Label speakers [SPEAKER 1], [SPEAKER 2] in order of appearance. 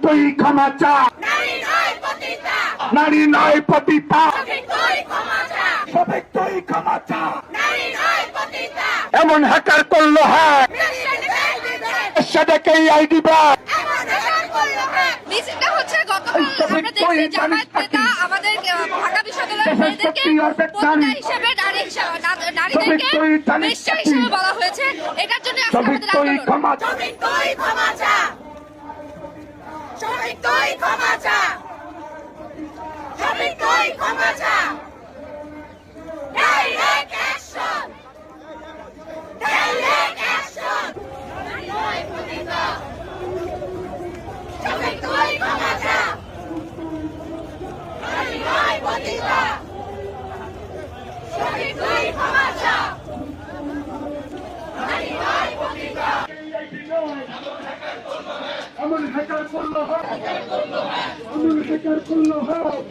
[SPEAKER 1] তুই ক্ষমা চা, নারী নয় পতিতা, সবিক তুই ক্ষমা চা। এমন হ্যাকার করলো হ্যাক, সেটাকেই আইডি ব্যাগ।
[SPEAKER 2] মিছিলটা হচ্ছে গতকাল আমরা দেখছি জামায়াত নেতা আমাদের ঢাকা বিশ্ববিদ্যালয়ের মেয়েদেরকে পতিতা হিসেবে নারীদেরকে বেশ্যা হিসেবে বলা হয়েছে। এটার জন্য আজকে আমাদের আন্দোলন।
[SPEAKER 3] সবিক তুই ক্ষমা চা, সবিক তুই ক্ষমা চা, সবিক তুই ক্ষমা চা। Direct action, direct action. সবিক তুই ক্ষমা চা, নারী নয় পতিতা, সবিক তুই ক্ষমা চা, নারী নয় পতিতা।
[SPEAKER 1] এমন হ্যাকার করলো হ্যাক, এমন হ্যাকার করলো হ্যাক।